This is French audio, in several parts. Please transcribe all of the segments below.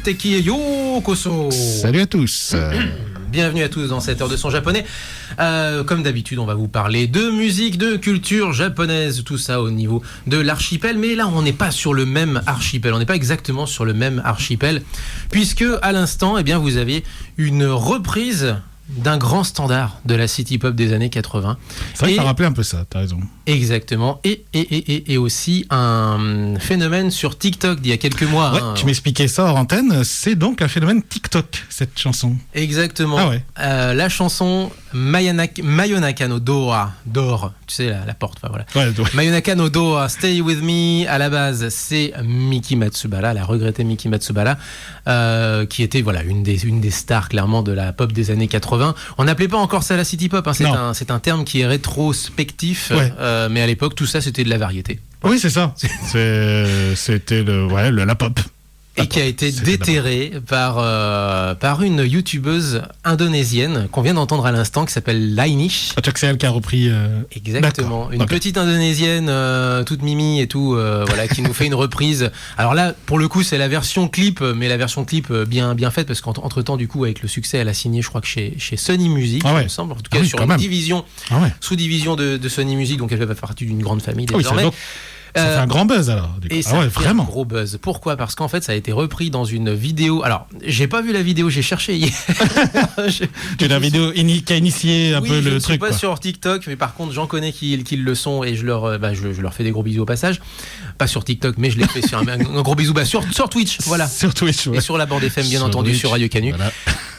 Teki Yokoso. Salut à tous. Bienvenue à tous dans cette heure de son japonais. Comme d'habitude, on va vous parler de musique, de culture japonaise, tout ça au niveau de l'archipel. Mais là, on n'est pas sur le même archipel. On n'est pas exactement sur le même archipel, puisque à l'instant, eh bien, vous avez une reprise d'un grand standard de la city pop des années 80. C'est vrai que ça rappelait un peu ça, t'as raison. Exactement. Et aussi un phénomène sur TikTok d'il y a quelques mois. Ouais, tu m'expliquais ça hors antenne, c'est donc un phénomène TikTok, cette chanson. Exactement. Ah ouais. La chanson Mayonaka no Doa, Door, tu sais, la porte, enfin voilà. Ouais, Mayonaka no Doa, Stay With Me, à la base, c'est Miki Matsubara, la regrettée Miki Matsubara, qui était voilà, une des stars clairement de la pop des années 80. On n'appelait pas encore ça la city pop, hein. C'est un terme qui est rétrospectif, ouais. Mais à l'époque, tout ça, c'était de la variété. Oui, c'est ça. C'était la pop. Et qui a été déterré par une youtubeuse indonésienne qu'on vient d'entendre à l'instant, qui s'appelle Lainish. Tu vois que c'est elle qui a repris. Exactement. D'accord. Une petite indonésienne, toute mimi et tout, voilà, qui nous fait une reprise. Alors là, pour le coup, c'est la version clip, mais la version clip bien faite, parce qu'entre temps, du coup, avec le succès, elle a signé, je crois que chez Sony Music, il me semble. En tout cas, sur une division, sous-division de Sony Music, donc elle fait partie d'une grande famille désormais. Ça fait un grand buzz alors. Et ça fait vraiment un gros buzz. Pourquoi ? Parce qu'en fait, ça a été repris dans une vidéo. Alors, j'ai pas vu la vidéo, j'ai cherché hier. Tu la vidéo qui a initié un peu le truc. Je ne suis pas sur TikTok, mais par contre, j'en connais qui le sont et je leur fais des gros bisous au passage. Pas sur TikTok, mais je les fais sur un gros bisou sur Twitch. Voilà. Sur Twitch, ouais. Et sur la bande FM, bien entendu, sur Radio Canu. Voilà.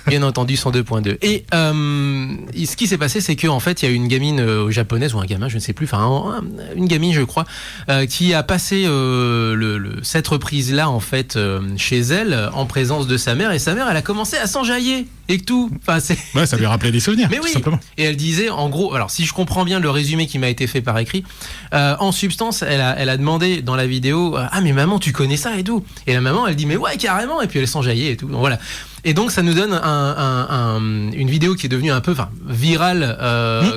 Bien entendu, 102.2. Et ce qui s'est passé, c'est qu'en fait, il y a une gamine japonaise, ou un gamin, je ne sais plus, enfin, une gamine, je crois, qui a passé cette reprise-là, en fait, chez elle, en présence de sa mère. Et sa mère, elle a commencé à s'enjailler et tout. Enfin, ça lui rappelait des souvenirs, mais tout oui. simplement. Et elle disait, en gros, alors si je comprends bien le résumé qui m'a été fait par écrit, en substance, elle a demandé dans la vidéo, ah mais maman, tu connais ça et tout. Et la maman, elle dit, mais ouais, carrément. Et puis elle s'enjaillait et tout. Donc voilà. Et donc ça nous donne une vidéo qui est devenue un peu virale,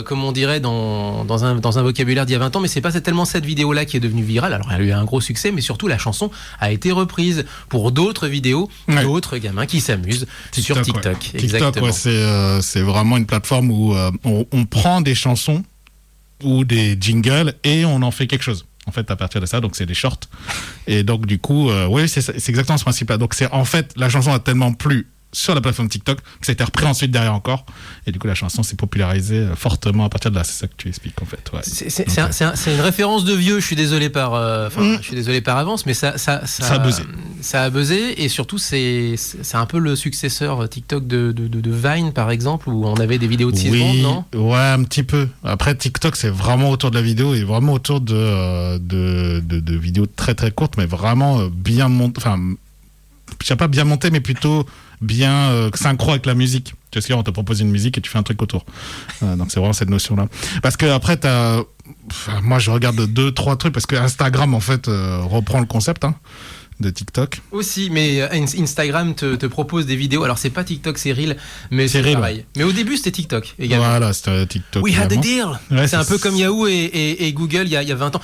comme on dirait dans un vocabulaire d'il y a 20 ans, mais c'est pas tellement cette vidéo-là qui est devenue virale. Alors elle a eu un gros succès, mais surtout la chanson a été reprise pour d'autres vidéos, d'autres gamins qui s'amusent sur TikTok. Ouais. TikTok, ouais, c'est vraiment une plateforme où on prend des chansons ou des jingles et on en fait quelque chose. En fait, à partir de ça, donc c'est des shorts. Et donc, du coup, oui, c'est exactement ce principe-là. Donc, en fait, la chanson a tellement plu sur la plateforme TikTok que ça a été repris ensuite derrière encore. Et du coup, la chanson s'est popularisé fortement à partir de là. C'est ça que tu expliques, en fait. Ouais. C'est une référence de vieux. Je suis désolé par avance, mais ça a buzzé. Ça a buzzé. Et surtout, c'est un peu le successeur TikTok de Vine, par exemple, où on avait des vidéos de 6 secondes, non ? Ouais, un petit peu. Après, TikTok, c'est vraiment autour de la vidéo et vraiment autour de vidéos très très courtes, mais vraiment bien montées. Enfin, je sais pas bien montées, mais plutôt bien synchro avec la musique. Tu sais, on te propose une musique et tu fais un truc autour. Donc c'est vraiment cette notion-là. Parce que après, moi je regarde 2-3 trucs parce que Instagram en fait reprend le concept de TikTok. Aussi, mais Instagram te propose des vidéos. Alors c'est pas TikTok, c'est Reel, mais c'est pareil. Ouais. Mais au début c'était TikTok également. Voilà, c'était TikTok. We had a deal. Ouais, c'est un peu comme Yahoo et Google il y a 20 ans.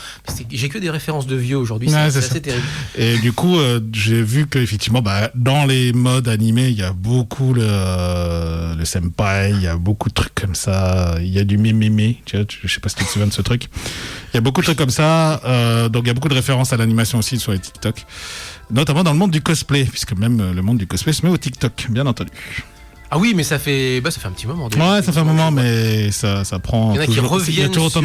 J'ai que des références de vieux aujourd'hui, c'est assez terrible. Et du coup, j'ai vu qu'effectivement, dans les modes animés, il y a beaucoup le senpai, il y a beaucoup de trucs comme ça. Il y a du mémémé, tu vois, je sais pas si tu te souviens de ce truc. Il y a beaucoup de trucs comme ça. Donc il y a beaucoup de références à l'animation aussi sur les TikTok. Notamment dans le monde du cosplay, puisque même le monde du cosplay se met au TikTok, bien entendu. Ah oui, mais ça fait un petit moment. Ouais, ça fait un moment, mais ça prend. Il y en a qui reviennent. Il y a toujours autant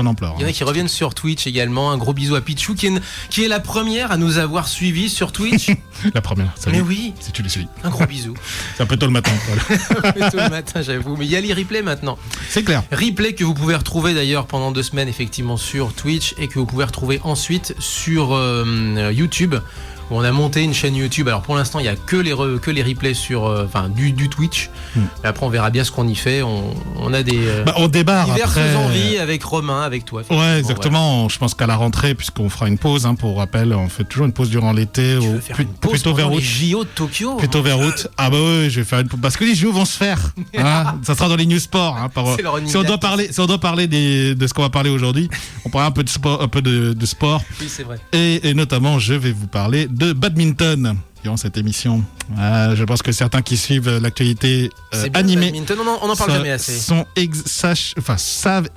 d'ampleur. Il y en a qui reviennent sur Twitch également. Un gros bisou à Pichou qui est la première à nous avoir suivis sur Twitch. La première. Mais oui. Si tu les suis. Un gros bisou. C'est un peu tôt le matin. Un peu tôt le matin, j'avoue. Mais il y a les replays maintenant. C'est clair. Replays que vous pouvez retrouver d'ailleurs pendant 2 semaines effectivement sur Twitch et que vous pouvez retrouver ensuite sur YouTube. Où on a monté une chaîne YouTube. Alors pour l'instant, il n'y a que les replays sur du Twitch. Et après, on verra bien ce qu'on y fait. On a des on débarre diverses après... envies avec Romain, avec toi. Ouais, exactement. Voilà. Je pense qu'à la rentrée, puisqu'on fera une pause, pour rappel, on fait toujours une pause durant l'été. Tu veux faire une pause plutôt vers août. Les JO de Tokyo. Plutôt vers août. Ah bah oui, je vais faire une pause. Parce que les JO vont se faire. Ça sera dans les news sport. Si on doit parler de ce qu'on va parler aujourd'hui, on parlera un peu de sport. Oui, c'est vrai. Et notamment, je vais vous parler de badminton durant cette émission. Je pense que certains qui suivent l'actualité animée on en parle jamais assez. Savent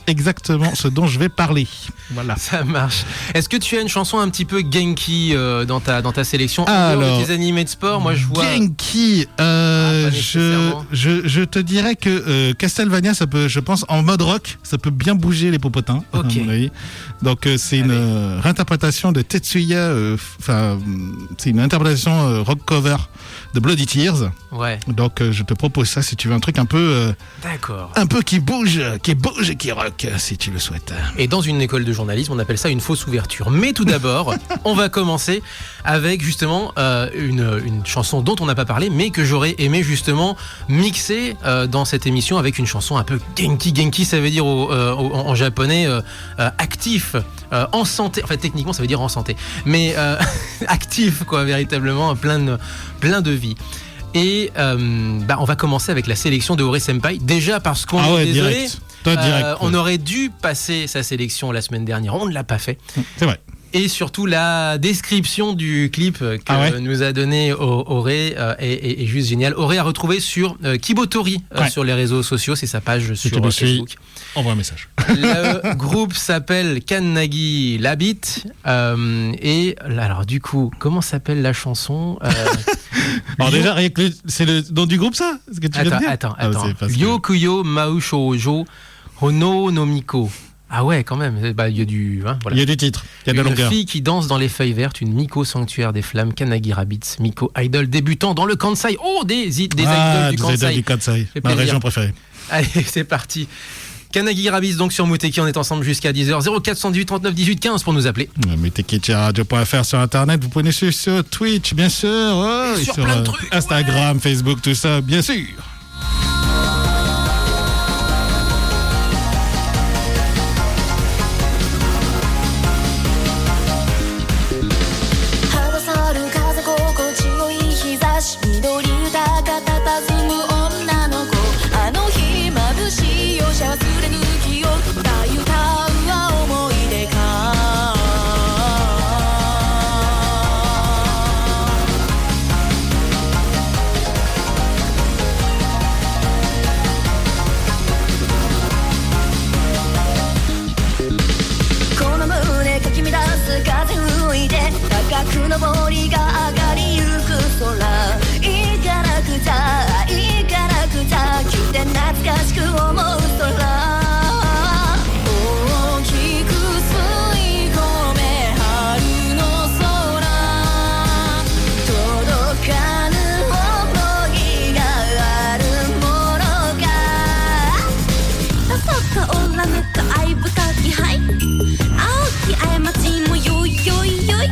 exactement ce dont je vais parler. Voilà. Ça marche. Est-ce que tu as une chanson un petit peu Genki dans ta sélection? Alors, des animés de sport, moi je vois. Genki, je te dirais que Castlevania, ça peut, je pense, en mode rock, ça peut bien bouger les popotins. Ok. À mon avis. Donc c'est une réinterprétation de Tetsuya. C'est une interprétation rock cover de Bloody Tears. Ouais. Donc je te propose ça si tu veux un truc un peu d'accord. Un peu qui bouge et qui rock si tu le souhaites. Et dans une école de journalisme, on appelle ça une fausse ouverture. Mais tout d'abord, on va commencer avec justement une chanson dont on n'a pas parlé, mais que j'aurais aimé justement mixer dans cette émission avec une chanson un peu Genki. Genki, ça veut dire en japonais actif, en santé. Enfin, techniquement, ça veut dire en santé, mais actif, quoi, véritablement, plein de vie. Et on va commencer avec la sélection de Ore Senpai. Déjà parce qu'on est désolé, direct. On aurait dû passer sa sélection la semaine dernière, on ne l'a pas fait. C'est vrai. Et surtout la description du clip que nous a donné Ore est juste génial. Ore a retrouvé sur Kibotori sur les réseaux sociaux, c'est sa page sur Facebook. Envoie un message. Le groupe s'appelle Kannagi Labit et alors du coup, comment s'appelle la chanson Alors déjà, c'est le nom du groupe, ça? Ce que tu viens de dire. Attends. Ryokuyo Mau Shoujo Hono no Miko. Ah ouais, quand même. Il y a du, voilà. Il y a du titre. Il y a de la longueur. Une fille qui danse dans les feuilles vertes, une Miko sanctuaire des flammes, Kannagi Rabbits, Miko idol débutant dans le Kansai. Oh, des idoles du Kansai. Ma région préférée. Allez, c'est parti. Kannagi Rabbits donc sur Muteki, on est ensemble jusqu'à 10h. 0418 39 18 15 pour nous appeler. Muteki-radio.fr sur internet, vous pouvez nous suivre sur Twitch, bien sûr. Sur plein de trucs. Instagram, Facebook, tout ça, bien sûr. 上りが上がりゆく空行かなくちゃ行かなくちゃ来て懐かしく思う空大きく吸い込め春の空届かぬ想いがあるものかそっかおらぬか愛深きはい青き過ちもよいよいよい愛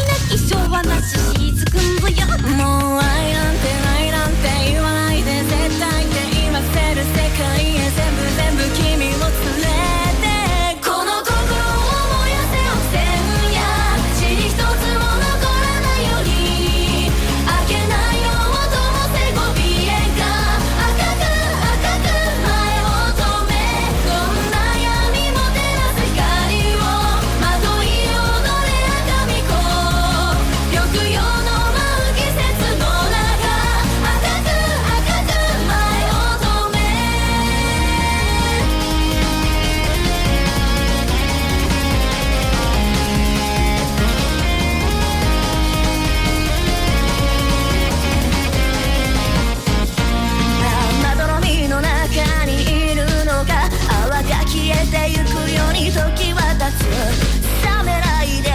なき昭和なししずくんぼよもう愛なんてないなんて言わないで絶対って言わせる世界へ全部君を連れてこの心を燃やせよ線や塵一つも残らないように明けない夜を灯せご鼻炎が赤く前を止めどんな闇も照らす光をまとい踊れ赤み子緑葉の舞う季節の中赤く前を止めまどろみの中にいるのが泡が消えてゆくように時は経つ冷めないで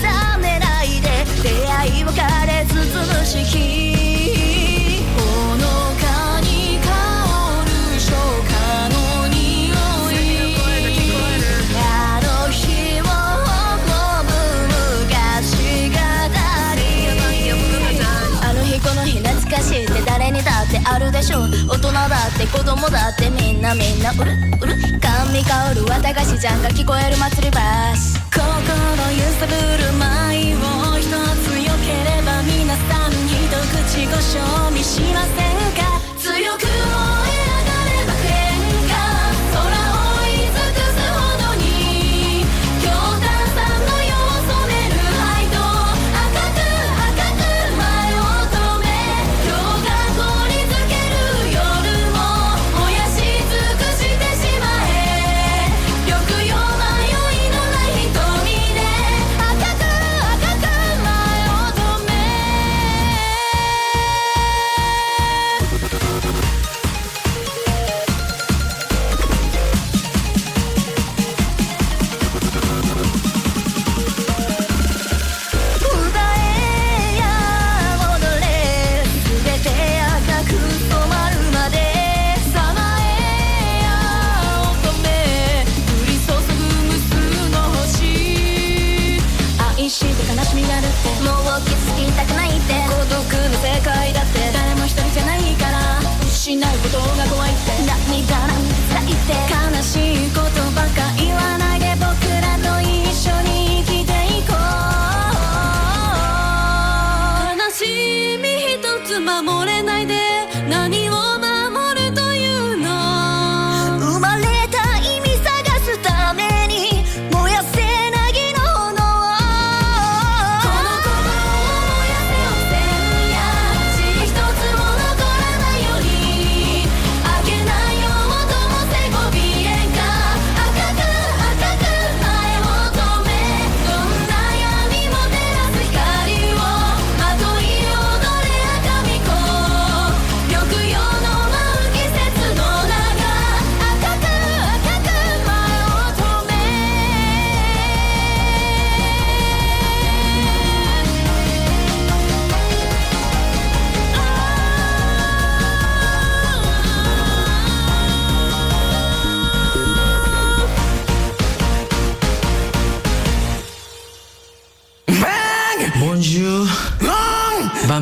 冷めないで出会い別れ包む四季ほのかに香る初夏の匂いあの日を運ぶ昔語りあの日この日懐かしいって誰にだってあるでしょう大人だって子供だってみんなうる甘味香る綿菓子ちゃんが聞こえる祭り橋心揺さぶる舞を一つよければ皆さん一口ご賞味しませんか強く燃え上がれば変化空を追い尽くすほどに強炭酸の世を染める灰と赤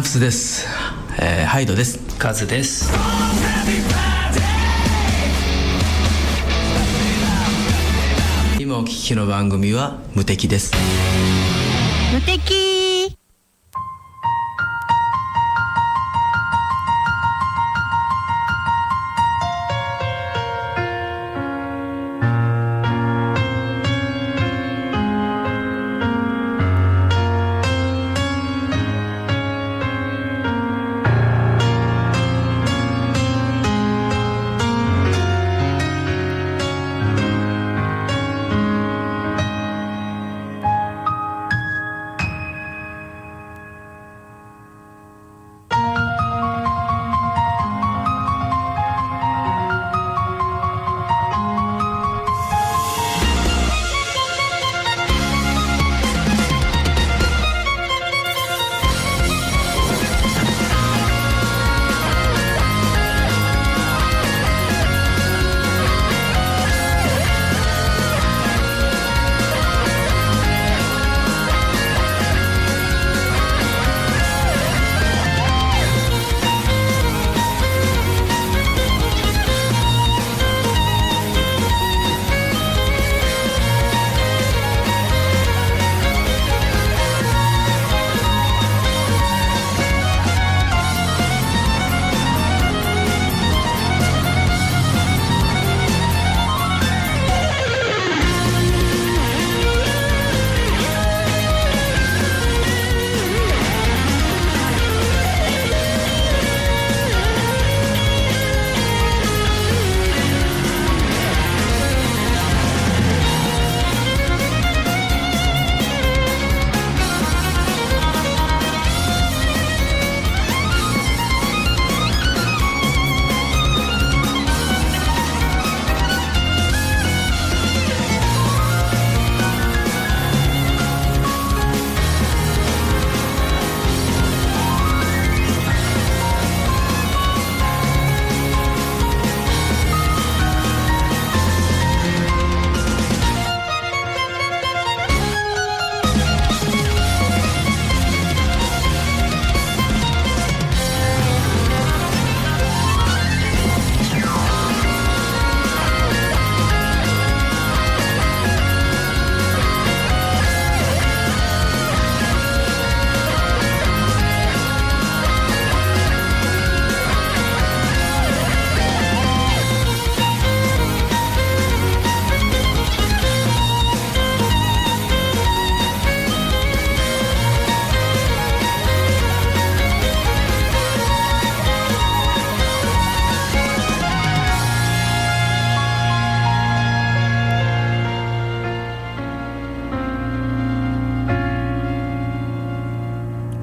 クスです、ハイドです。カズです。今お聞きの番組は無敵です。無敵。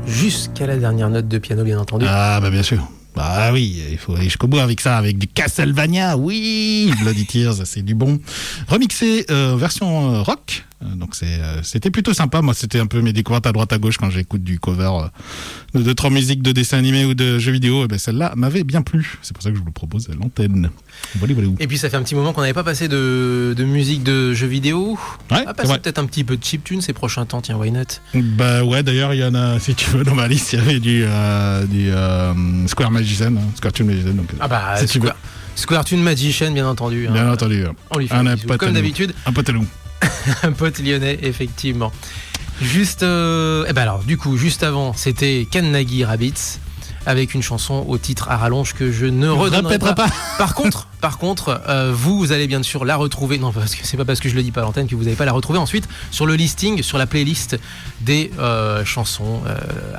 Jusqu'à la dernière note de piano, bien entendu. Ah, bah bien sûr. Bah oui, il faut aller jusqu'au bout avec ça, avec du Castlevania, oui, Bloody Tears, c'est du bon. Remixé version rock, donc c'était plutôt sympa. Moi, c'était un peu mes découvertes à droite à gauche quand j'écoute du cover de 2-3 musiques de dessins animés ou de jeux vidéo. Et ben celle-là m'avait bien plu. C'est pour ça que je vous le propose à l'antenne. Voilà. Et puis ça fait un petit moment qu'on n'avait pas passé de musique de jeux vidéo. Ouais, On va passer peut-être un petit peu de chiptune ces prochains temps, tiens, why not? Bah ouais, d'ailleurs il y en a, si tu veux, dans ma liste, il y avait du Square Magician, Square Tune Magician. Donc, Ah bah, si tu veux. Square Tune Magician, bien entendu. Bien entendu. On lui fait un bisou, comme d'habitude. Un pote à nous. Un pote lyonnais, effectivement. Juste, alors, du coup, juste avant, c'était Kannagi Rabbits avec une chanson au titre à rallonge que je ne redonnerai pas. Par contre, vous allez bien sûr la retrouver. Non, parce que c'est pas parce que je le dis pas à l'antenne que vous n'allez pas la retrouver ensuite sur le listing, sur la playlist des chansons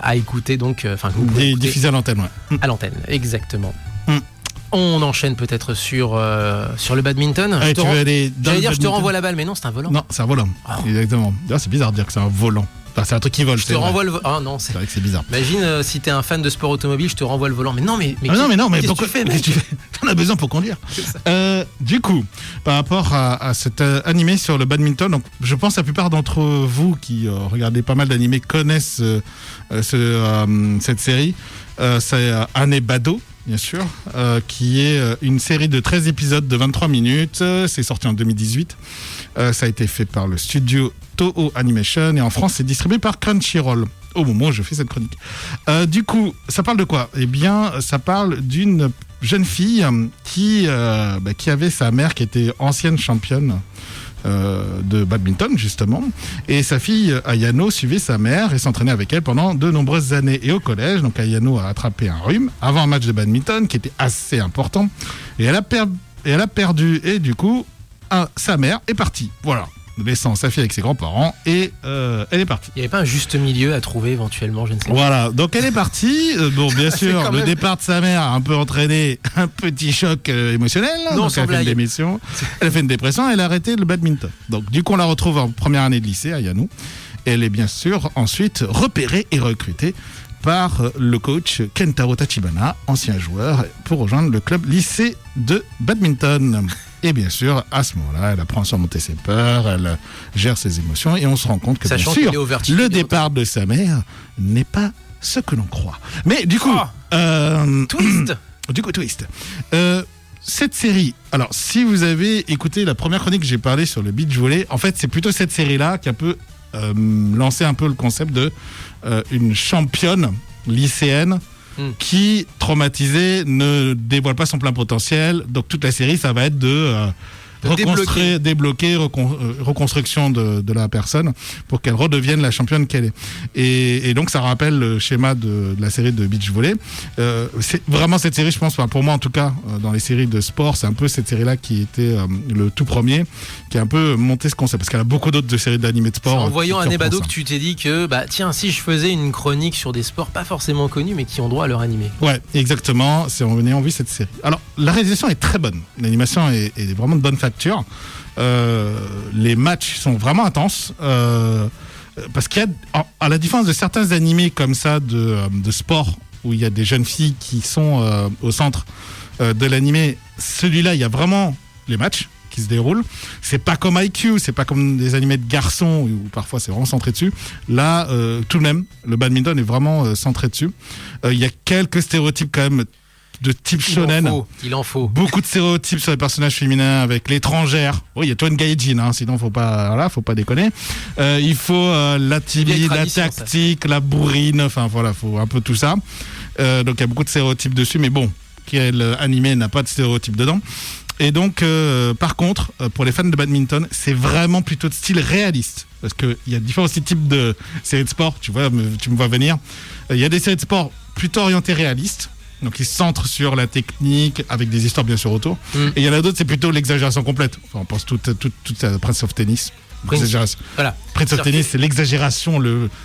à écouter. Donc, enfin, vous pouvez écouter diffusées à l'antenne, ouais. À l'antenne, exactement. On enchaîne peut-être sur le badminton. J'allais dire, je te renvoie la balle, mais non, c'est un volant. Non, c'est un volant. Oh. Exactement. D'ailleurs, c'est bizarre de dire que c'est un volant. Enfin, c'est un truc qui vole. Je te renvoie le volant. Ah non, c'est vrai que c'est bizarre. Imagine si t'es un fan de sport automobile, je te renvoie le volant. Mais non, mais pourquoi tu fais, mec? T'en as besoin pour conduire. Du coup, par rapport à cet animé sur le badminton, donc je pense que la plupart d'entre vous qui regardez pas mal d'animés connaissent cette série. C'est Anebado, bien sûr, qui est une série de 13 épisodes de 23 minutes. C'est sorti en 2018. Ça a été fait par le studio Toho Animation et en France, c'est distribué par Crunchyroll. au moment où je fais cette chronique. Du coup, ça parle de quoi ? Eh bien, ça parle d'une jeune fille qui avait sa mère qui était ancienne championne de badminton justement, et sa fille Ayano suivait sa mère et s'entraînait avec elle pendant de nombreuses années. Et au collège, donc Ayano a attrapé un rhume avant un match de badminton qui était assez important, et elle a perdu, et du coup sa mère est partie, voilà, laissant sa fille avec ses grands-parents, et elle est partie. Il n'y avait pas un juste milieu à trouver éventuellement, je ne sais pas. Voilà, donc elle est partie. Bon, bien sûr, quand le même- départ de sa mère a un peu entraîné un petit choc émotionnel. Non, Donc sans elle a fait une blague. démission, elle a fait une dépression, elle a arrêté le badminton. Donc du coup, on la retrouve en première année de lycée à Yanou. Elle est bien sûr ensuite repérée et recrutée par le coach Kentaro Tachibana, ancien joueur, pour rejoindre le club lycée de badminton. Et bien sûr, à ce moment-là, elle apprend à surmonter ses peurs, elle gère ses émotions, et on se rend compte que Sachant bien qu'elle sûr, est au vertige. le départ de sa mère n'est pas ce que l'on croit. Mais du coup, Twist. twist. Cette série, alors si vous avez écouté la première chronique que j'ai parlé sur le beach volley, en fait c'est plutôt cette série-là qui a un peu lancé un peu le concept de une championne lycéenne qui, traumatisée, ne dévoile pas son plein potentiel. Donc toute la série, ça va être de reconstruction de la personne pour qu'elle redevienne la championne qu'elle est. Et donc ça rappelle le schéma de la série de beach volley. C'est vraiment cette série, je pense, pour moi en tout cas, dans les séries de sport, c'est un peu cette série-là qui était le tout premier, qui a un peu monté ce concept, parce qu'elle a beaucoup d'autres de séries d'animés de C'est sport. en voyant qui un reprend Ebado ça. que tu t'es dit que, bah tiens, si je faisais une chronique sur des sports pas forcément connus, mais qui ont droit à leur animé. Ouais, exactement. C'est en ayant vu cette série. Alors, la réalisation est très bonne. L'animation est vraiment de bonne facture. Les matchs sont vraiment intenses. Parce qu'il y a, à la différence de certains animés comme ça de sport, où il y a des jeunes filles qui sont au centre de l'animé, celui-là, il y a vraiment les matchs qui se déroulent. C'est pas comme IQ, c'est pas comme des animés de garçons où parfois c'est vraiment centré dessus. Là, tout de même, le badminton est vraiment centré dessus. Il y a quelques stéréotypes quand même de type shonen. Il en faut. Beaucoup de stéréotypes sur les personnages féminins avec l'étrangère. Oui, il y a Toon Gaijin, hein, sinon faut pas déconner. Il faut la tibie, vieille la tradition, ça. tactique, la bourrine, enfin voilà, faut un peu tout ça. Donc il y a beaucoup de stéréotypes dessus, mais bon, quel animé n'a pas de stéréotypes dedans. Et donc, par contre, pour les fans de badminton, c'est vraiment plutôt de style réaliste. Parce qu'il y a différents types de séries de sport, tu me vois venir. Il y a des séries de sport plutôt orientées réalistes. Donc ils se centrent sur la technique, avec des histoires bien sûr autour. Et il y en a d'autres, c'est plutôt l'exagération complète. Enfin, on pense toute à Prince of Tennis. Voilà. Prince of Tennis, c'est l'exagération,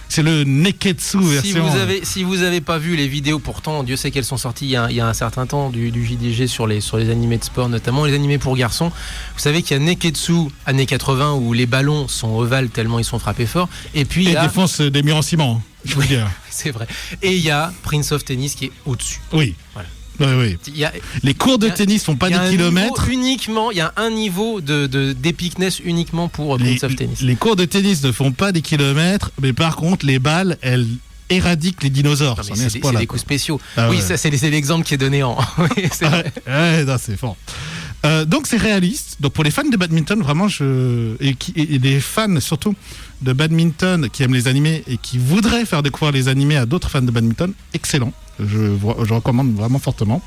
c'est le neketsu version. Si vous avez pas vu les vidéos, pourtant, Dieu sait qu'elles sont sorties il y a un certain temps du JDG sur les animés de sport, notamment les animés pour garçons. Vous savez qu'il y a Neketsu années 80 où les ballons sont ovales tellement ils sont frappés fort. Et puis il y a, défense des murs en ciment, je veux dire. c'est vrai. Et il y a Prince of Tennis qui est au-dessus. Oui. Voilà. Oui. Les cours de tennis font pas des kilomètres. Il y a un niveau d'épicness uniquement pour Prince of Tennis. Les cours de tennis ne font pas des kilomètres, mais par contre, les balles, elles éradiquent les dinosaures. Non, mais c'est des coups spéciaux. Oui, ouais. ça c'est l'exemple qui est donné en. Oui, c'est vrai. Ouais, non, c'est fort. Donc c'est réaliste. Donc pour les fans de badminton, vraiment, et des fans surtout de badminton qui aiment les animés et qui voudraient faire découvrir les animés à d'autres fans de badminton, excellent. Je recommande vraiment fortement.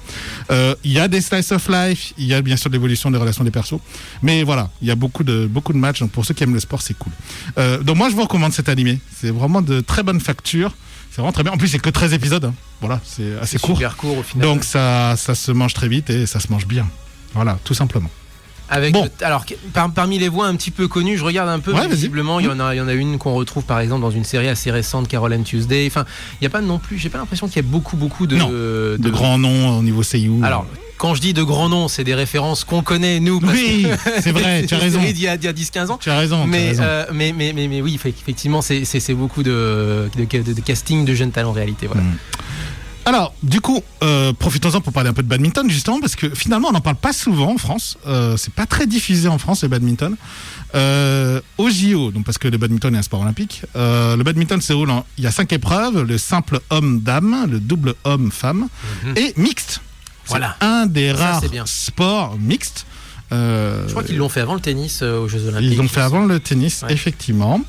Il y a des slice of life, il y a bien sûr l'évolution des relations des persos, mais voilà, il y a beaucoup de matchs. Donc pour ceux qui aiment le sport, c'est cool. Donc moi, je vous recommande cet animé. C'est vraiment de très bonne facture. C'est vraiment très bien. En plus, c'est que 13 épisodes. Hein. Voilà, c'est assez court. Super court au final. Donc ça se mange très vite et ça se mange bien. Voilà, tout simplement. Alors, parmi les voix un petit peu connues, je regarde un peu, mais visiblement, il y en a une qu'on retrouve par exemple dans une série assez récente, Carol and Tuesday. Enfin, il n'y a pas non plus, j'ai pas l'impression qu'il y a beaucoup de grands noms au niveau seiyuu. Alors, quand je dis de grands noms, c'est des références qu'on connaît, nous. Oui, c'est vrai, tu as raison. Il y a 10-15 ans. Tu as raison. Mais oui, effectivement, c'est beaucoup de casting de jeunes talents en réalité. Voilà. Alors, du coup, profitons-en pour parler un peu de badminton, justement, parce que finalement, on n'en parle pas souvent en France. C'est pas très diffusé en France, le badminton. Au JO, donc parce que le badminton est un sport olympique, le badminton se déroule il y a 5 épreuves, le simple homme-dame, le double homme-femme et mixte. Voilà. C'est un des rares c'est bien. sports mixtes. Je crois qu'ils l'ont fait avant le tennis aux Jeux Olympiques. Ils l'ont fait avant le tennis, Ouais. effectivement.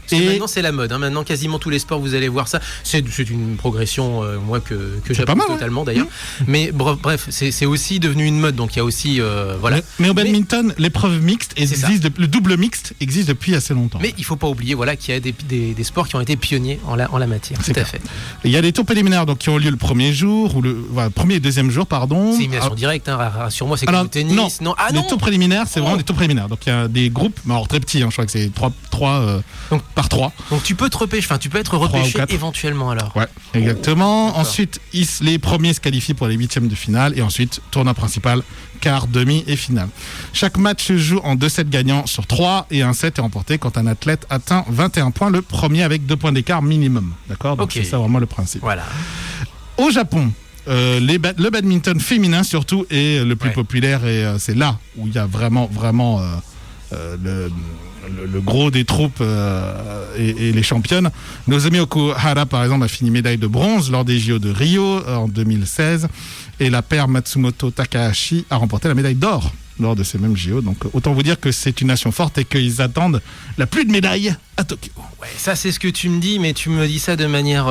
Parce que maintenant, c'est la mode. Hein. Maintenant, quasiment tous les sports, vous allez voir ça. C'est une progression, moi, que j'approuve pas mal, ouais. totalement, d'ailleurs. Mais bref, c'est aussi devenu une mode. Donc, il y a aussi... voilà. Mais au badminton, l'épreuve mixte le double mixte existe depuis assez longtemps. Mais il faut pas oublier voilà, qu'il y a des sports qui ont été pionniers en la matière. C'est Tout à clair. fait. Il y a des tours préliminaires donc, qui ont lieu le premier jour, ou premier et deuxième jour, pardon. C'est élimination directe, hein, rassure-moi, c'est comme Alors, le tennis. non, Ah les non tours préliminaires, c'est vraiment des tours préliminaires. Donc il y a des groupes, mais alors très petits, hein, je crois que c'est 3 Donc, par 3. Donc tu peux te repêcher, tu peux être 3 ou repêché 4. éventuellement alors. Ouais, exactement. D'accord. Ensuite, les premiers se qualifient pour les huitièmes de finale, et ensuite, tournoi principal, quart, demi et finale. Chaque match se joue en 2 sets gagnants sur 3, et un set est remporté quand un athlète atteint 21 points, le premier avec 2 points d'écart minimum. D'accord. Donc Ok. c'est ça vraiment le principe. Voilà. Au Japon, le badminton féminin surtout est le plus Ouais. populaire, et c'est là où il y a vraiment le gros des troupes et les championnes. Nozomi Okuhara, par exemple, a fini médaille de bronze lors des JO de Rio en 2016, et la paire Matsumoto Takahashi a remporté la médaille d'or lors de ces mêmes JO. Donc autant vous dire que c'est une nation forte et qu'ils attendent la pluie de médailles à Tokyo. Ouais, ça c'est ce que tu me dis, mais tu me dis ça de manière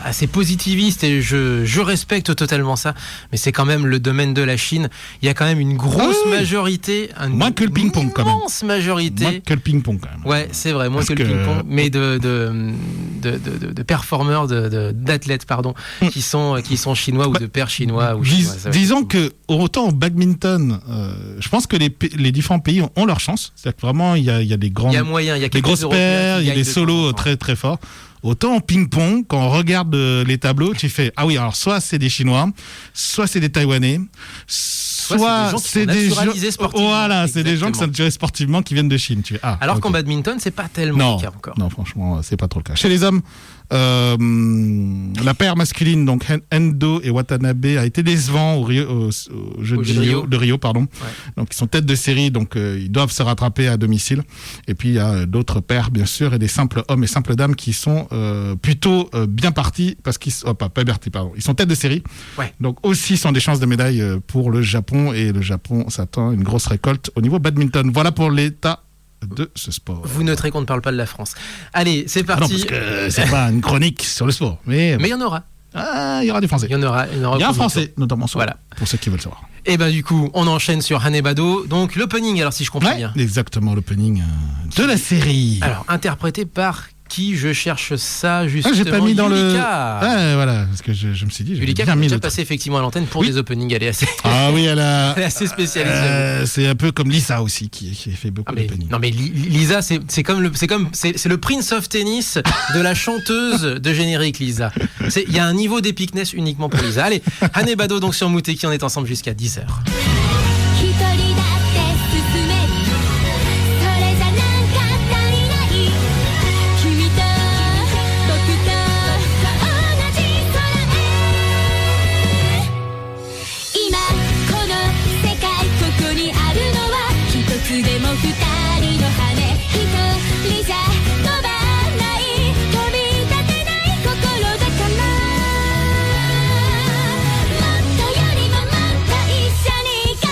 assez positiviste, et je respecte totalement ça. Mais c'est quand même le domaine de la Chine. Il y a quand même une grosse majorité, Moins que le ping-pong, quand même. Une immense majorité. Moins que le ping-pong quand même. Ouais, c'est vrai, moins Parce que le que- ping-pong, mais de performeurs, d'athlètes, pardon, qui sont chinois ou de pères chinois ou chinoises. Ça va être Disons cool. que autant au badminton, je pense que les différents pays ont leur chance. C'est-à-dire que vraiment, il y a des grandes, Il y a moyen, il y a des quelques grosses Européens paires, qui il y a gagnent des de solos temps en temps. très très forts. Autant en ping-pong, quand on regarde les tableaux, tu fais ah oui, alors soit c'est des Chinois, soit c'est des Taïwanais, soit c'est des gens qui sont naturalisés sportivement. Voilà, c'est des gens qui sont Exactement. naturalisés sportivement qui viennent de Chine. Tu fais, ah, Alors ok. qu'en badminton, c'est pas tellement Non, le cas encore. non, franchement, c'est pas trop le cas. Chez les hommes, la paire masculine, donc Endo et Watanabe, a été décevant au jeu de Rio, pardon. Ouais. Donc ils sont tête de série, donc ils doivent se rattraper à domicile. Et puis il y a d'autres paires, bien sûr, et des simples hommes et simples dames qui sont plutôt bien partis, parce qu'ils pas partis, pardon. Ils sont tête de série. Ouais. Donc aussi sont des chances de médaille pour le Japon, et le Japon s'attend à une grosse récolte au niveau badminton. Voilà pour l'état de ce sport. Vous noterez qu'on ne parle pas de la France. Allez, c'est Ah non, parti. parce que c'est pas une chronique sur le sport. Mais Mais il y en aura. il y aura du français. Il y en aura. Il y a un au premier français, tour. notamment sur, Voilà. pour ceux qui veulent savoir. Et ben du coup, on enchaîne sur Hanebado. Donc l'opening, alors si je comprends bien. Exactement, l'opening de la série. Alors interprété par qui? Je cherche ça justement. J'ai pas mis dans Yulika. le. Ouais, voilà, parce que je me suis dit. J'ai Yulika, bien qui est mis déjà le. passé effectivement à l'antenne pour Oui. des openings. Elle est assez, Ah oui, elle a. elle est assez spécialisée. C'est un peu comme Lisa aussi qui fait beaucoup Ah, mais, d'openings. non mais Lisa, c'est le Prince of Tennis de la chanteuse de générique, Lisa. Il y a un niveau d'épicness uniquement pour Lisa. Allez, Hanebado donc sur Mouteki, on est ensemble jusqu'à 10h. 一人だって進めるそれじゃなんか足りない君と僕と同じ空へ今この世界ここにあるのは一つでも二人の羽一人じゃ飛ばない飛び立てない心だからもっとよりももっと一緒に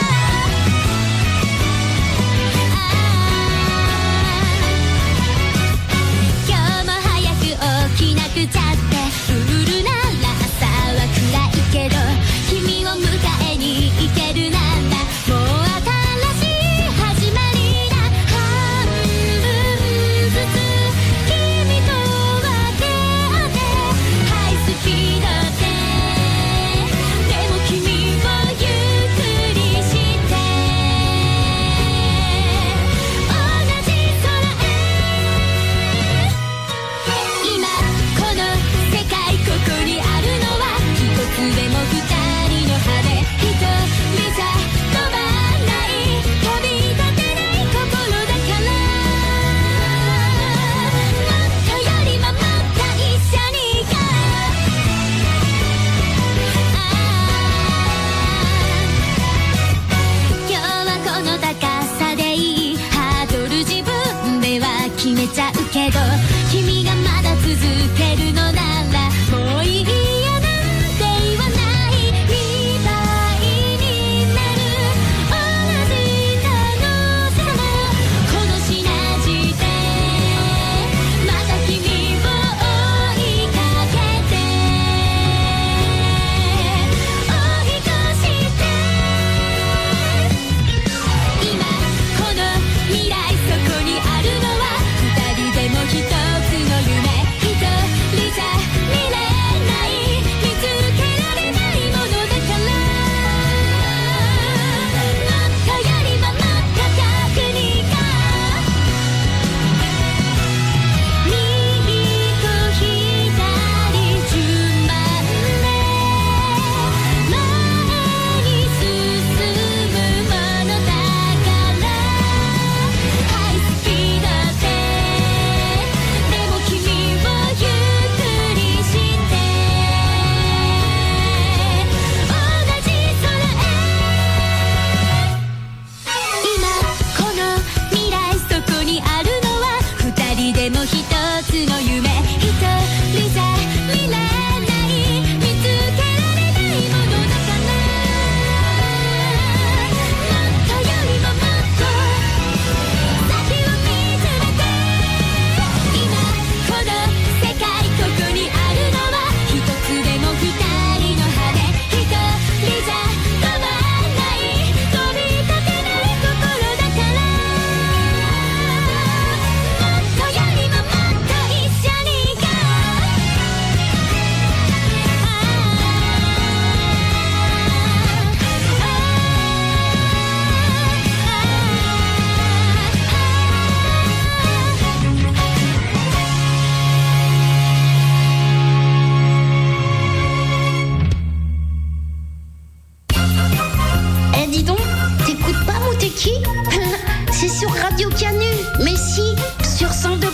sur Radio Canu. Mais si, sur 102.2.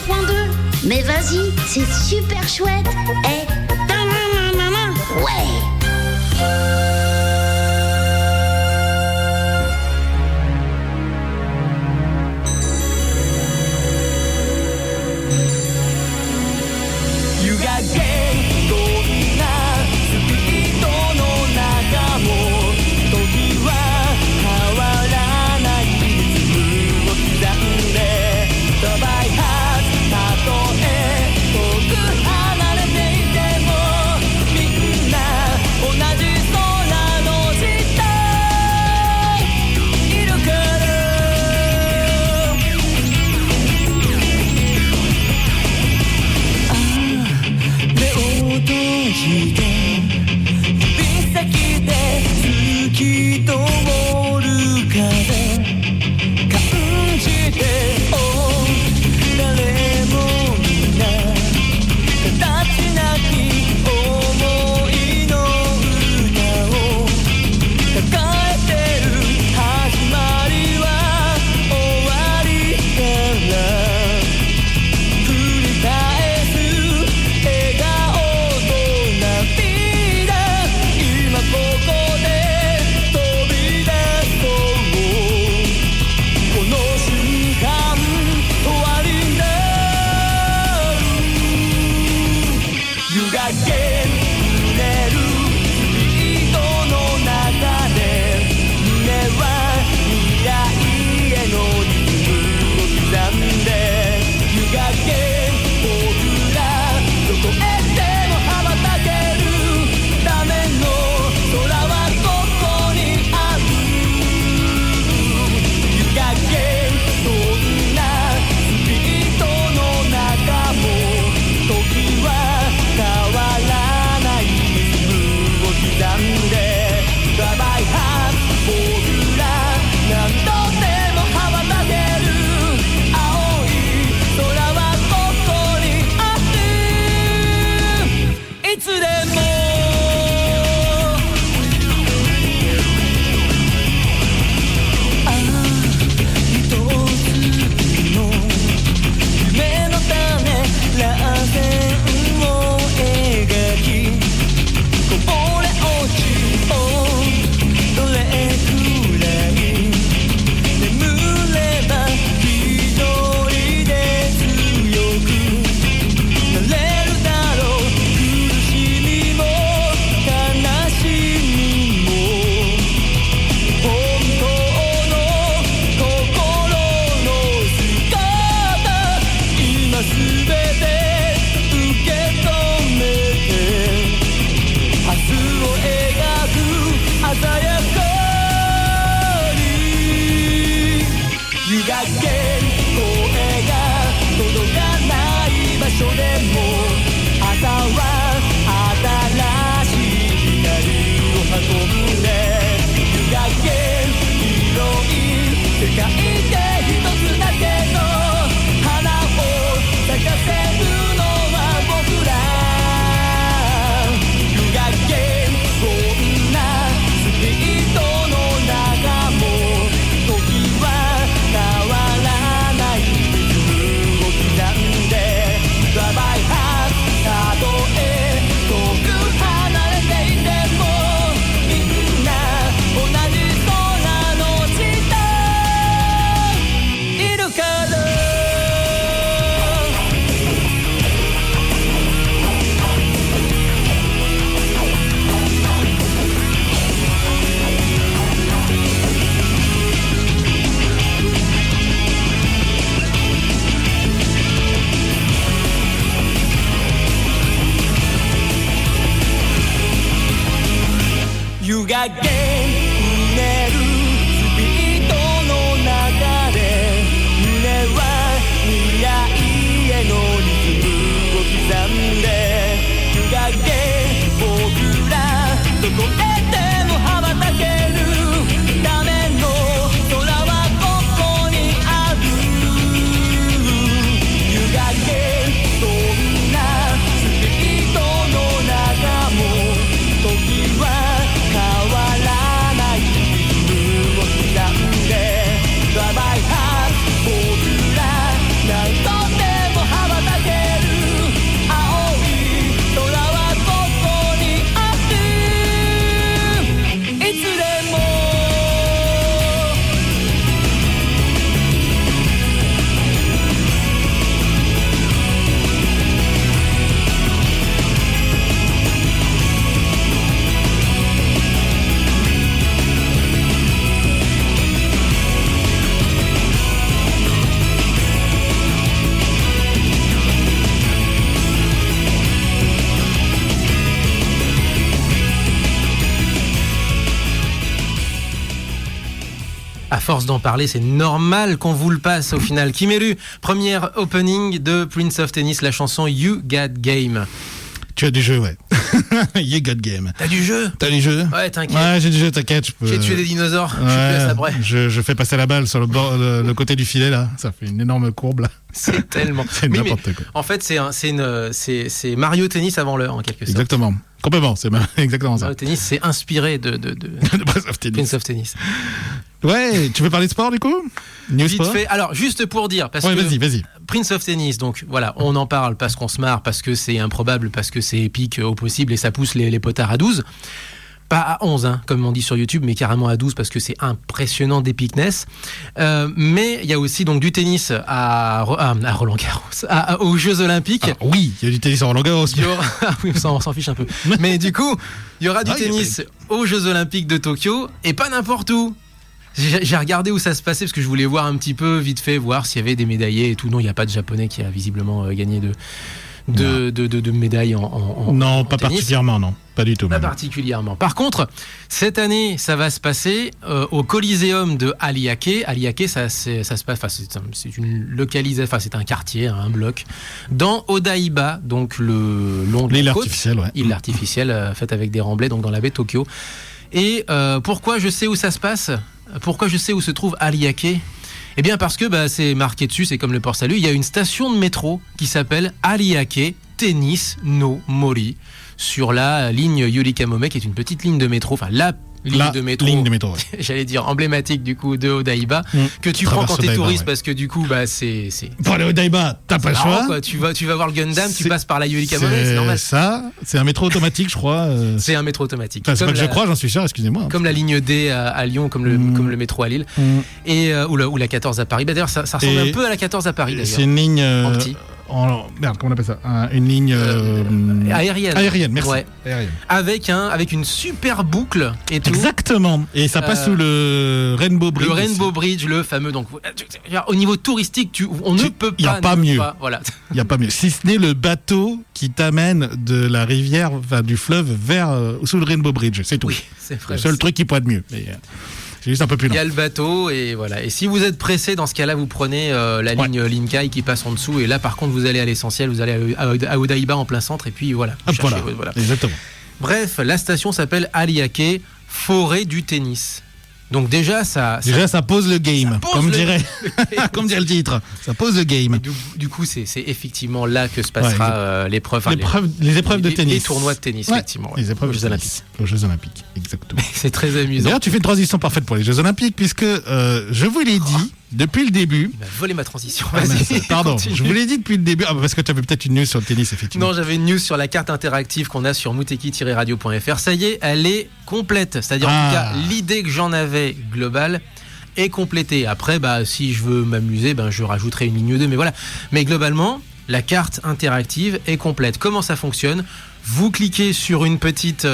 Mais vas-y, c'est super chouette. Eh, ouais. À force d'en parler, c'est normal qu'on vous le passe au final. Kimeru, première opening de Prince of Tennis, la chanson You Got Game. Tu as du jeu, ouais. You got game. T'as du jeu? T'as du jeu? Ouais, t'inquiète. Ouais, j'ai du jeu, t'inquiète. J'ai tué des dinosaures, je suis plus à ça près. Je fais passer la balle sur le côté du filet, là. Ça fait une énorme courbe, là. C'est tellement. C'est n'importe quoi. En fait, c'est Mario Tennis avant l'heure, en quelque sorte. Exactement. Complètement, c'est exactement ça. Mario Tennis, c'est inspiré de Prince of Tennis. Prince of Tennis. Ouais, tu veux parler de sport, du coup? News Vite sport? fait. Alors, juste pour dire, parce Ouais, que vas-y. Prince of Tennis, donc voilà, on en parle parce qu'on se marre, parce que c'est improbable, parce que c'est épique au possible et ça pousse les potards à 12. Pas à 11, hein, comme on dit sur YouTube, mais carrément à 12 parce que c'est impressionnant d'épicness. Mais il y a aussi donc du tennis à Roland Garros, aux Jeux Olympiques. Ah, oui, il y a du tennis à Roland Garros. Oui, on s'en fiche un peu. Mais du coup, il y aura du tennis aux Jeux Olympiques de Tokyo et pas n'importe où. J'ai regardé où ça se passait parce que je voulais voir un petit peu vite fait, voir s'il y avait des médaillés et tout. Non, il n'y a pas de Japonais qui a visiblement gagné de médailles en Non, pas tennis. particulièrement, non. Pas du tout. Pas même. particulièrement. Par contre, cette année, ça va se passer au Coliseum de Aliake. Aliake, ça se passe. C'est une localisation. Enfin, c'est un quartier, un bloc dans Odaiba, donc le long de L'île la côte. artificielle, ouais. Île artificielle faite avec des remblais, donc dans la baie de Tokyo. Et pourquoi je sais où ça se passe? Pourquoi je sais où se trouve Aliake? Eh bien parce que c'est marqué dessus, c'est comme le port salut, il y a une station de métro qui s'appelle Aliake Tennis no Mori sur la ligne Yurikamome, qui est une petite ligne de métro, enfin la ligne de métro, ouais. j'allais dire emblématique du coup de Odaiba, que tu prends quand t'es touriste, parce que du coup c'est pour aller au Odaiba, t'as pas le marrant, choix quoi. Tu vas voir le Gundam, tu passes par la Yurikamome, c'est normal. C'est un métro automatique, je crois. C'est un métro automatique. Enfin, c'est pas que je crois, j'en suis sûr, excusez-moi. Comme la ligne D à Lyon, comme le métro à Lille, et ou la 14 à Paris. D'ailleurs, ça ressemble un peu à la 14 à Paris. C'est une ligne en petit. Merde, comment on appelle ça? Une ligne aérienne. Aérienne, merci. Ouais. Aérienne. avec une super boucle et tout. Exactement. Et ça passe sous le Rainbow Bridge. Le Rainbow Bridge, le fameux. Donc, au niveau touristique, on ne peut pas. Il n'y a pas mieux. Voilà. Il n'y a pas mieux. Si ce n'est le bateau qui t'amène de la rivière, enfin, du fleuve vers sous le Rainbow Bridge. C'est tout. Oui, c'est vrai. Le seul truc qui pourrait être mieux. Mais, c'est juste un peu plus long. Il y a le bateau et voilà. Et si vous êtes pressé, dans ce cas-là, vous prenez la ligne Linkai qui passe en dessous. Et là, par contre, vous allez à l'essentiel. Vous allez à Odaiba en plein centre. Et puis voilà. Hop, voilà. Exactement. Bref, la station s'appelle Aliake, forêt du tennis. Donc déjà, ça pose le game, comme dirait le titre. Ça pose le game. Du coup, c'est effectivement là que se passera l'épreuve. Les épreuves de tennis. Les tournois de tennis, effectivement. Les épreuves aux Jeux Olympiques. Aux Jeux Olympiques, exactement. C'est très amusant. D'ailleurs, tu fais une transition parfaite pour les Jeux Olympiques, puisque je vous l'ai dit depuis le début. Il m'a volé ma transition. Pardon, continue. je vous l'ai dit depuis le début. Parce que tu avais peut-être une news sur le tennis, effectivement. Non, j'avais une news sur la carte interactive qu'on a sur muteki-radio.fr. Ça y est, elle est complète. C'est-à-dire, en tout cas, l'idée que j'en avais globale est complétée. Après, si je veux m'amuser, je rajouterai une ligne ou deux. Mais voilà. Mais globalement, la carte interactive est complète. Comment ça fonctionne ? Vous cliquez sur une petite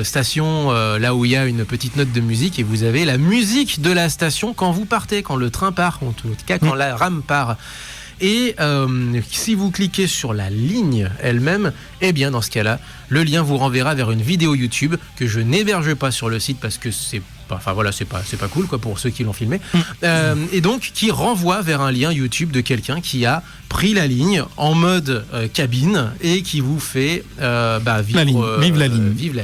station là où il y a une petite note de musique et vous avez la musique de la station quand vous partez, quand le train part, en tout cas quand la rame part. Et si vous cliquez sur la ligne elle-même, eh bien dans ce cas-là, le lien vous renverra vers une vidéo YouTube que je n'héberge pas sur le site parce que c'est pas cool quoi pour ceux qui l'ont filmé. Et donc qui renvoie vers un lien YouTube de quelqu'un qui a pris la ligne en mode cabine et qui vous fait vive la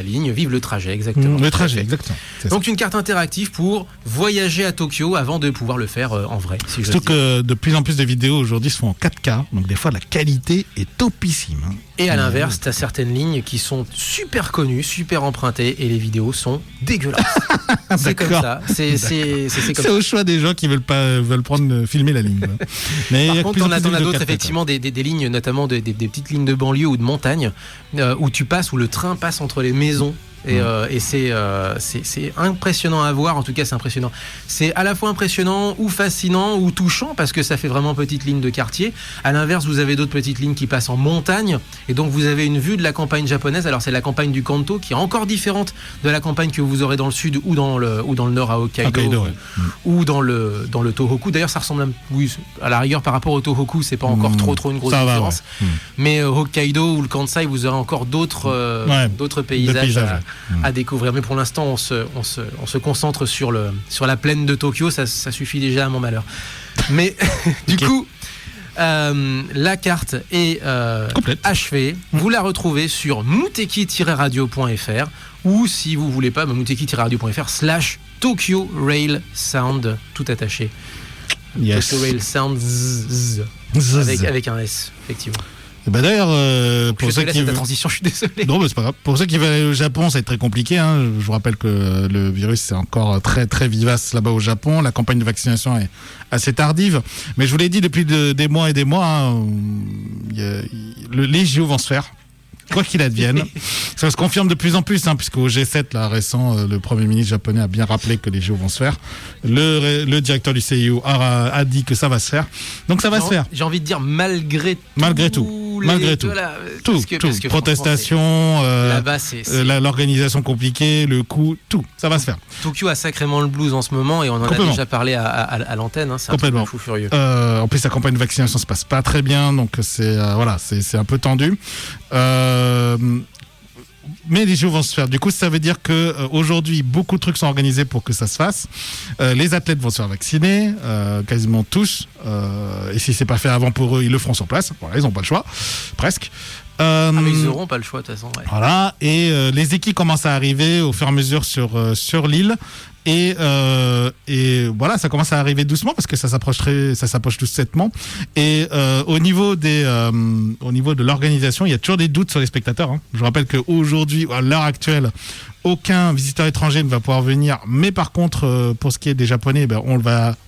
ligne, vive le trajet, exactement. Le trajet, exactement. Donc une carte interactive pour voyager à Tokyo avant de pouvoir le faire en vrai. Si Surtout que de plus en plus de vidéos aujourd'hui se font en 4K, donc des fois la qualité est topissime. Et à l'inverse, tu as certaines lignes qui sont super connues, super empruntées et les vidéos sont dégueulasses. C'est comme ça. C'est au choix des gens qui veulent filmer la ligne. Mais par contre, on a d'autres effectivement des lignes, notamment des petites lignes de banlieue ou de montagne où où le train passe entre les maisons. Et c'est impressionnant à voir, en tout cas c'est impressionnant. C'est à la fois impressionnant ou fascinant ou touchant parce que ça fait vraiment petite ligne de quartier. À l'inverse, vous avez d'autres petites lignes qui passent en montagne et donc vous avez une vue de la campagne japonaise. Alors c'est la campagne du Kanto qui est encore différente de la campagne que vous aurez dans le sud ou dans le nord à Hokkaido, ou dans le Tohoku. D'ailleurs ça ressemble à la rigueur par rapport au Tohoku, c'est pas encore trop une grosse différence. Mais Hokkaido ou le Kansai, vous aurez encore d'autres paysages à découvrir. Mais pour l'instant, on se concentre sur la plaine de Tokyo, ça suffit déjà à mon malheur. Mais du coup, la carte est complète, achevée. Vous la retrouvez sur muteki-radio.fr ou si vous voulez pas, muteki-radio.fr/Tokyo Rail Sound, tout attaché. Yes. Tokyo Rail Sound avec un S, effectivement. Et bah d'ailleurs, pour ceux qui la transition, je suis désolé. non, mais c'est pas grave. Pour ceux qui veulent aller au Japon, ça va être très compliqué. Hein. Je vous rappelle que le virus c'est encore très très vivace là-bas au Japon. La campagne de vaccination est assez tardive. Mais je vous l'ai dit depuis des mois et des mois, hein, les JO vont se faire. Quoi qu'il advienne, ça se confirme de plus en plus, hein, puisque au G7 là, récent, le Premier ministre japonais a bien rappelé que les JO vont se faire. Le directeur du CIO a dit que ça va se faire. Donc ça va se faire. J'ai envie de dire malgré tout. Malgré tout. Voilà, Tout. parce que protestation, là-bas, l'organisation compliquée, le coût, tout. Ça va se faire. Tokyo a sacrément le blues en ce moment et on en a déjà parlé à l'antenne. Hein, c'est un truc de fou furieux. En plus, la campagne de vaccination se passe pas très bien, donc c'est un peu tendu. Mais les JO vont se faire. Du coup, ça veut dire que aujourd'hui, beaucoup de trucs sont organisés pour que ça se fasse. Les athlètes vont se faire vacciner, quasiment tous. Et si c'est pas fait avant pour eux, ils le feront sur place. Voilà, ils n'ont pas le choix, presque. Mais ils n'auront pas le choix de toute façon. Ouais. Voilà. Et les équipes commencent à arriver au fur et à mesure sur l'île. Et voilà, ça commence à arriver doucement parce que ça s'approche doucettement. Et au niveau de l'organisation, il y a toujours des doutes sur les spectateurs. Hein. Je vous rappelle qu'aujourd'hui, à l'heure actuelle, aucun visiteur étranger ne va pouvoir venir. Mais par contre, pour ce qui est des Japonais,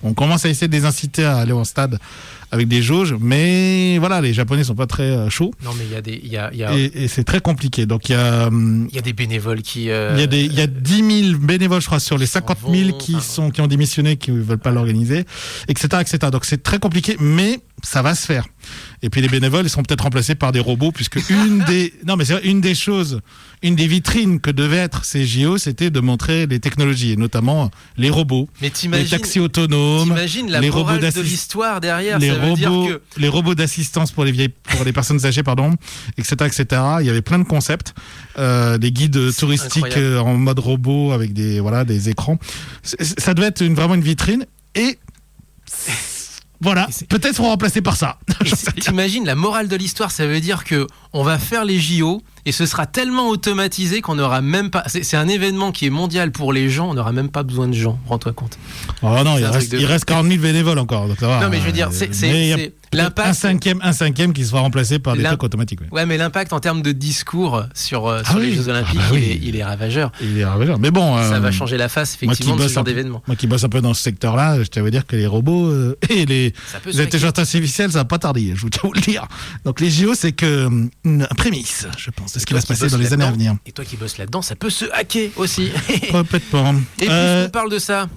on commence à essayer de les inciter à aller au stade avec des jauges. Mais voilà, les Japonais sont pas très chauds. Non, mais il y a et c'est très compliqué. Donc il y a des bénévoles qui. Il y a 10 000 bénévoles, je crois, sur les 50 000 qui ont démissionné, qui ne veulent pas l'organiser, etc., etc. Donc c'est très compliqué, mais ça va se faire. Et puis les bénévoles, ils seront peut-être remplacés par des robots, puisque une des vitrines que devaient être ces JO, c'était de montrer les technologies, et notamment les robots, les taxis autonomes, les robots de l'histoire derrière, les robots d'assistance pour les personnes âgées, etc., etc. Il y avait plein de concepts, des guides touristiques en mode robot avec des écrans. Ça devait être vraiment une vitrine et voilà, peut-être seront remplacés par ça. T'imagines, la morale de l'histoire, ça veut dire que on va faire les JO et ce sera tellement automatisé qu'on n'aura même pas. C'est un événement qui est mondial pour les gens, on n'aura même pas besoin de gens, rends-toi compte. Oh non, il reste 40 000 bénévoles encore. Donc ça va, non, mais je veux dire, c'est l'impact. Un cinquième qui sera remplacé par des trucs automatiques. Ouais, mais l'impact en termes de discours sur les Jeux Olympiques, il est ravageur. Il est ravageur. Mais bon. Ça va changer la face, effectivement, de ce genre d'événement. Moi qui bosse un peu dans ce secteur-là, je tiens à vous dire que les robots et les intelligences artificielles, ça va pas tarder, je tiens à vous le dire. Donc les JO, c'est que une prémisse, je pense, de ce qui va se passer dans les années à venir. Et toi qui bosses là-dedans, ça peut se hacker aussi. Complètement. Et puisqu'on parle de ça,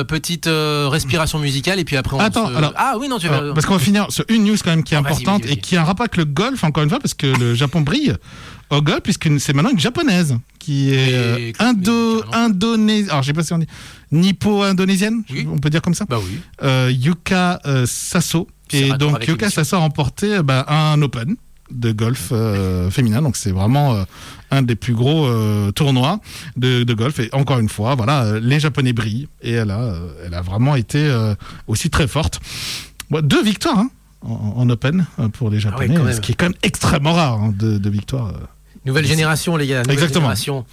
petite respiration musicale, et puis après Ah oui, non, tu vas. Parce qu'on va finir sur une news quand même qui est importante et qui a un rapport avec le golf, encore une fois, parce que le Japon brille au golf, puisque c'est maintenant une japonaise qui est indonésienne. Alors, je sais pas si on dit nippo-indonésienne, on peut dire comme ça. Bah oui. Yuka Saso. Et donc, Yuka Saso a remporté un Open de golf féminin. Donc, c'est vraiment un des plus gros tournois de golf. Et encore une fois, voilà, les Japonais brillent. Et elle a vraiment été aussi très forte. 2 victoires, hein, en Open pour les Japonais, ce qui est quand même extrêmement rare, hein, de victoires. Nouvelle génération, les gars. Exactement. Génération.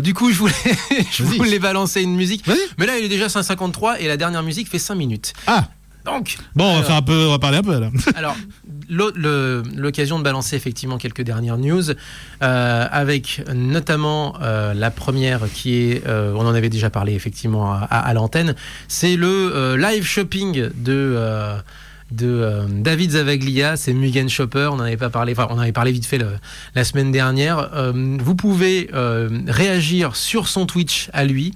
Du coup, je voulais balancer une musique. Vas-y. Mais là, il est déjà 5h53 et la dernière musique fait 5 minutes. Ah. Donc. Bon, on va parler un peu là. Alors, l'occasion de balancer effectivement quelques dernières news, avec notamment la première qui est, on en avait déjà parlé effectivement à l'antenne, c'est le live shopping de David Zavaglia, c'est Mugen Shopper, on n'en avait pas parlé, on en avait parlé vite fait la semaine dernière. Vous pouvez réagir sur son Twitch à lui,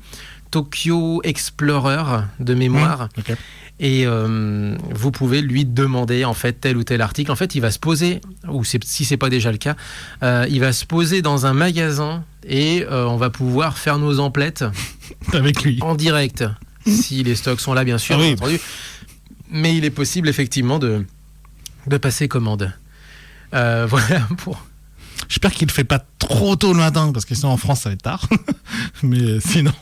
Tokyo Explorer de mémoire. Okay. Et vous pouvez lui demander en fait tel ou tel article. En fait, il va se poser, ou si c'est pas déjà le cas, il va se poser dans un magasin et on va pouvoir faire nos emplettes avec lui en direct, si les stocks sont là, bien sûr, bien entendu. Mais il est possible effectivement de passer commande. Voilà pour. J'espère qu'il le fait pas trop tôt le matin, parce que sinon en France ça va être tard. Mais sinon,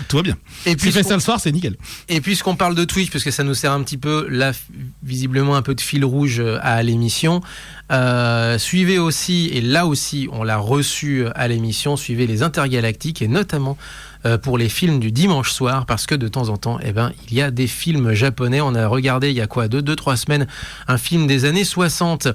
tout va bien. Et S'il puis fait ça le soir, c'est nickel. Et puisqu'on parle de Twitch, parce que ça nous sert un petit peu, là, visiblement un peu de fil rouge à l'émission, suivez aussi, et là aussi on l'a reçu à l'émission, suivez les Intergalactiques, et notamment pour les films du dimanche soir, parce que de temps en temps, il y a des films japonais. On a regardé il y a 2-3 semaines un film des années 60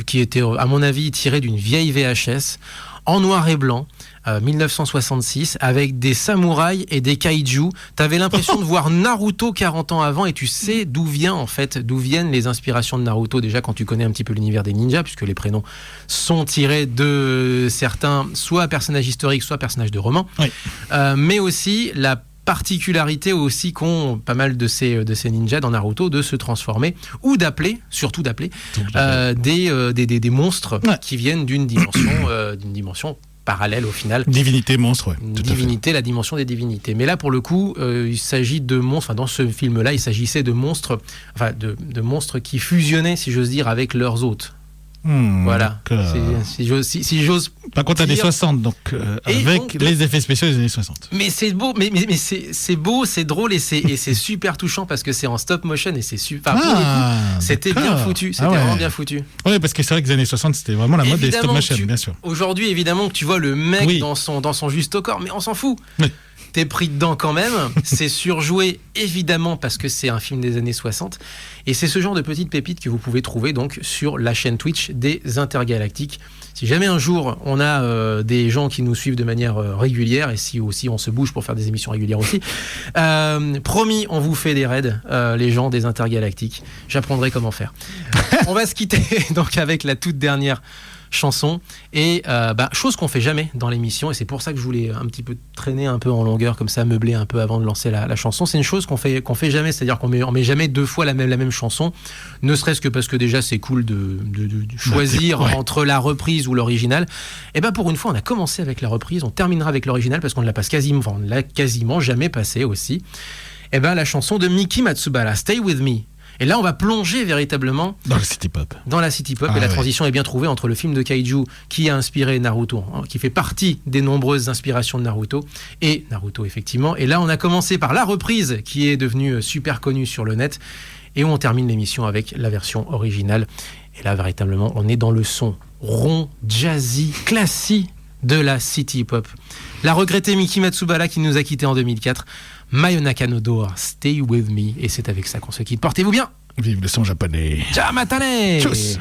qui était à mon avis tiré d'une vieille VHS en noir et blanc. 1966 avec des samouraïs et des kaiju. T'avais l'impression de voir Naruto 40 ans avant, et tu sais d'où viennent les inspirations de Naruto déjà quand tu connais un petit peu l'univers des ninjas, puisque les prénoms sont tirés de certains soit personnages historiques, soit personnages de romans. Oui. Mais aussi la particularité aussi qu'ont pas mal de ces ninjas dans Naruto de se transformer ou surtout d'appeler des monstres qui viennent d'une dimension parallèle au final. Divinité monstre, ouais. Divinité, la dimension des divinités. Mais là, pour le coup, il s'agit de monstres. Dans ce film-là, il s'agissait de monstres, de monstres qui fusionnaient, si j'ose dire, avec leurs hôtes. Voilà. Si j'ose. Par contre, années 60, donc avec les effets spéciaux des années 60. Mais c'est beau, mais c'est beau, c'est drôle et c'est super touchant parce que c'est en stop motion et c'est super. C'était bien foutu, c'était vraiment bien foutu. Oui, parce que c'est vrai que les années 60, c'était vraiment la mode des stop motion, bien sûr. Aujourd'hui, évidemment, que tu vois le mec dans son juste corps, mais on s'en fout. Oui. T'es pris dedans quand même, c'est surjoué évidemment parce que c'est un film des années 60 et c'est ce genre de petites pépites que vous pouvez trouver donc sur la chaîne Twitch des Intergalactiques. Si jamais un jour on a des gens qui nous suivent de manière régulière et si aussi on se bouge pour faire des émissions régulières aussi, promis on vous fait des raids, les gens des Intergalactiques, j'apprendrai comment faire. On va se quitter donc avec la toute dernière chanson et chose qu'on fait jamais dans l'émission et c'est pour ça que je voulais un petit peu traîner un peu en longueur comme ça, meubler un peu avant de lancer la chanson. C'est une chose qu'on fait jamais, c'est-à-dire qu'on met jamais deux fois la même chanson, ne serait-ce que parce que déjà c'est cool de choisir entre la reprise ou l'original. Et pour une fois on a commencé avec la reprise, on terminera avec l'original parce qu'on ne l'a quasiment jamais passé aussi. La chanson de Miki Matsubara, Stay With Me. Et là, on va plonger véritablement dans la city pop. Et la transition est bien trouvée entre le film de Kaiju qui a inspiré Naruto, qui fait partie des nombreuses inspirations de Naruto, et Naruto, effectivement. Et là, on a commencé par la reprise qui est devenue super connue sur le net. Et on termine l'émission avec la version originale. Et là, véritablement, on est dans le son rond, jazzy, classique de la city pop. La regrettée Miki Matsubara qui nous a quittés en 2004. Mayonaka no Door, Stay With Me. Et c'est avec ça qu'on se quitte. Portez-vous bien. Vive le son japonais. Ciao, matane. Tchuss.